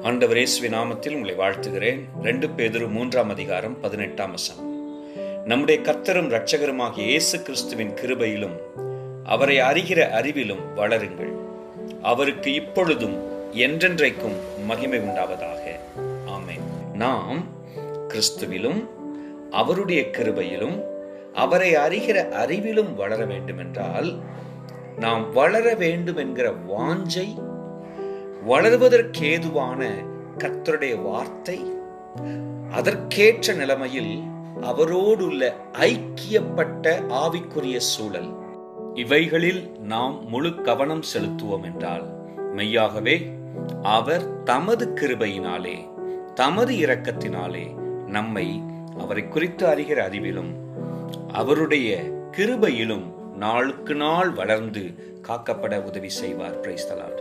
ஆண்டவர் இயேசுவின் நாமத்தில் உங்களை வாழ்த்துகிறேன். 2 பேதுரு 3ஆம் அதிகாரம் 18ஆம் வசனம். நம்முடைய கர்த்தரும் இரட்சகருமாகிய இயேசு கிறிஸ்துவின் கிருபையிலும் அவரை அறிகிற அறிவிலும் வளருங்கள். அவருக்கு இப்பொழுதும் என்றென்றைக்கும் மகிமை உண்டாவதாக. ஆமென். நாம் கிறிஸ்துவிலும் அவருடைய கிருபையிலும் அவரை அறிகிற அறிவிலும் வளர வேண்டும் என்றால், நாம் வளர வேண்டும் என்கிற வாஞ்சை, வளர்வதற்கேதுவான கர்த்தருடைய வார்த்தை, அதற்கேற்ற நிலைமையில் அவரோடுள்ள ஐக்கியப்பட்ட ஆவிக்குரிய சூழல், இவைகளில் நாம் முழு கவனம் செலுத்துவோம் என்றால், மெய்யாகவே அவர் தமது கிருபையினாலே, தமது இரக்கத்தினாலே நம்மை அவரை குறித்து அறிகிற அறிவிலும் அவருடைய கிருபையிலும் நாளுக்கு நாள் வளர்ந்து காக்கப்பட உதவி செய்வார். Praise the Lord.